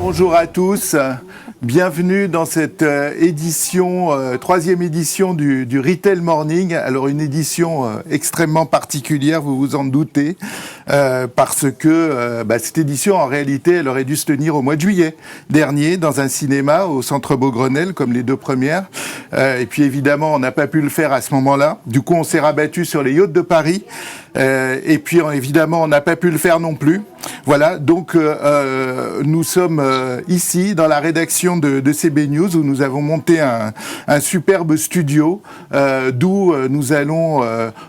Bonjour à tous, bienvenue dans cette troisième édition du Retail Morning. Alors une édition extrêmement particulière, vous vous en doutez, parce que cette édition en réalité elle aurait dû se tenir au mois de juillet dernier dans un cinéma au Centre Beaugrenelle comme les deux premières. Et puis évidemment on n'a pas pu le faire à ce moment-là. Du coup on s'est rabattu sur les yachts de Paris. Et puis évidemment on n'a pas pu le faire non plus. Voilà, donc nous sommes ici dans la rédaction de CB News où nous avons monté un superbe studio d'où nous allons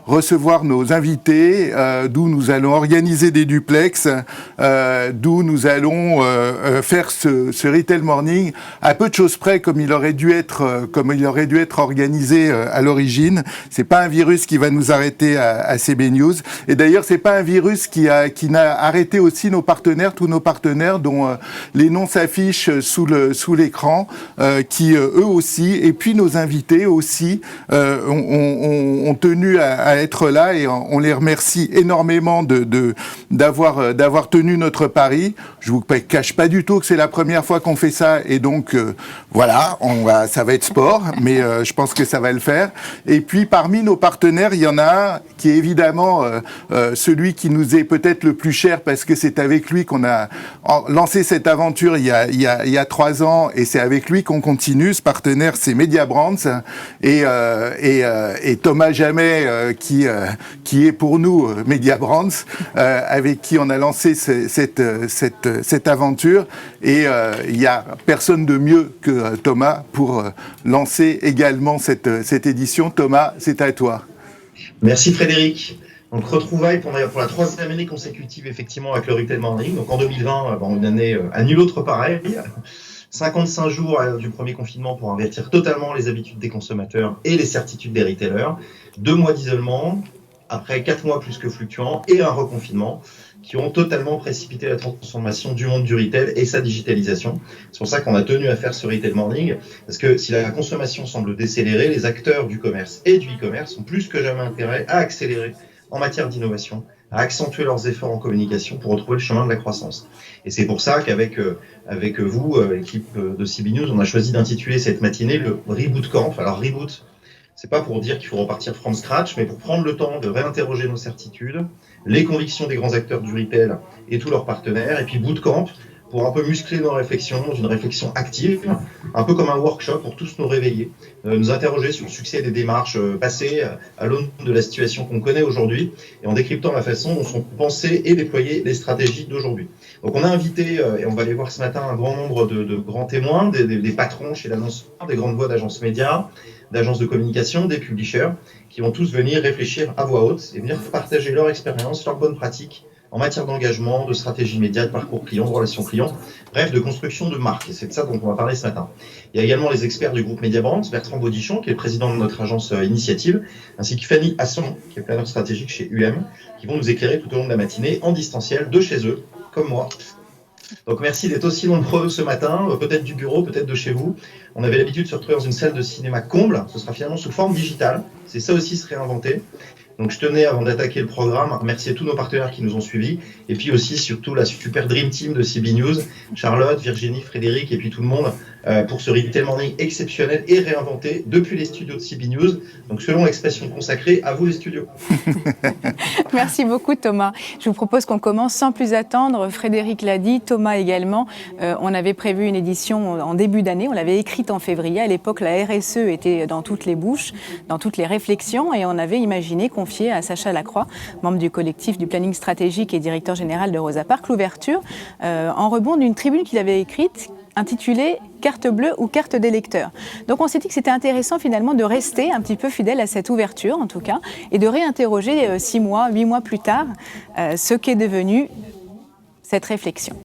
recevoir nos invités, d'où nous allons organiser des duplex, d'où nous allons faire ce Retail Morning à peu de choses près comme il aurait dû être organisé à l'origine. C'est pas un virus qui va nous arrêter à CB News. Et d'ailleurs, c'est pas un virus qui n'a arrêté aussi nos partenaires, tous nos partenaires dont les noms s'affichent sous l'écran, qui eux aussi, et puis nos invités aussi, ont tenu à être là et on les remercie énormément d'avoir tenu notre pari. Je vous cache pas du tout que c'est la première fois qu'on fait ça et donc voilà, ça va être sport, mais je pense que ça va le faire. Et puis parmi nos partenaires, il y en a un qui est évidemment celui qui nous est peut-être le plus cher parce que c'est avec lui qu'on a lancé cette aventure il y a 3 ans et c'est avec lui qu'on continue. Ce partenaire, c'est Media Brands et Thomas Jamet qui est pour nous Media Brands, avec qui on a lancé cette aventure et il y a personne de mieux que Thomas pour lancer également cette édition. Thomas, c'est à toi. Merci Frédéric. Donc retrouvailles pour la 3e année consécutive effectivement avec le Retail Morning. Donc en 2020, une année à nul autre pareil. 55 jours du premier confinement pour invertir totalement les habitudes des consommateurs et les certitudes des retailers. 2 mois d'isolement, après 4 mois plus que fluctuants et un reconfinement qui ont totalement précipité la transformation du monde du retail et sa digitalisation. C'est pour ça qu'on a tenu à faire ce Retail Morning, parce que si la consommation semble décélérer, les acteurs du commerce et du e-commerce ont plus que jamais intérêt à accélérer en matière d'innovation, à accentuer leurs efforts en communication pour retrouver le chemin de la croissance. Et c'est pour ça qu'avec vous, l'équipe de CB News, on a choisi d'intituler cette matinée le Reboot Camp. Alors Reboot, c'est pas pour dire qu'il faut repartir from scratch, mais pour prendre le temps de réinterroger nos certitudes, les convictions des grands acteurs du retail et tous leurs partenaires, et puis Bootcamp pour un peu muscler nos réflexions dans une réflexion active, un peu comme un workshop pour tous nous réveiller, nous interroger sur le succès des démarches passées à l'aune de la situation qu'on connaît aujourd'hui et en décryptant la façon dont sont pensées et déployées les stratégies d'aujourd'hui. Donc on a invité, et on va aller voir ce matin, un grand nombre de grands témoins, des patrons chez l'annonceur, des grandes voix d'agences médias, d'agences de communication, des publishers, qui vont tous venir réfléchir à voix haute et venir partager leur expérience, leurs bonnes pratiques en matière d'engagement, de stratégie média, de parcours client, de relations clients, bref, de construction de marque. Et c'est de ça dont on va parler ce matin. Il y a également les experts du groupe Media Brands, Bertrand Baudichon, qui est le président de notre agence Initiative, ainsi que Fanny Asson, qui est planeur stratégique chez UM, qui vont nous éclairer tout au long de la matinée en distanciel, de chez eux, comme moi. Donc merci d'être aussi nombreux ce matin, peut-être du bureau, peut-être de chez vous. On avait l'habitude de se retrouver dans une salle de cinéma comble, ce sera finalement sous forme digitale, c'est ça aussi se réinventer. Donc je tenais, avant d'attaquer le programme, à remercier tous nos partenaires qui nous ont suivis, et puis aussi surtout la super Dream Team de CB News, Charlotte, Virginie, Frédéric, et puis tout le monde, pour ce Retail Morning exceptionnel et réinventé depuis les studios de CB News. Donc selon l'expression consacrée, à vous les studios. Merci beaucoup Thomas. Je vous propose qu'on commence sans plus attendre. Frédéric l'a dit, Thomas également. On avait prévu une édition en début d'année, on l'avait écrite en février. À l'époque, la RSE était dans toutes les bouches, dans toutes les réflexions, et on avait imaginé confier à Sacha Lacroix, membre du collectif du planning stratégique et directeur général de Rosa Parks, l'ouverture en rebond d'une tribune qu'il avait écrite intitulée « Carte bleue ou carte des lecteurs ». Donc on s'est dit que c'était intéressant finalement de rester un petit peu fidèle à cette ouverture en tout cas et de réinterroger 6 mois, 8 mois plus tard ce qu'est devenu cette réflexion.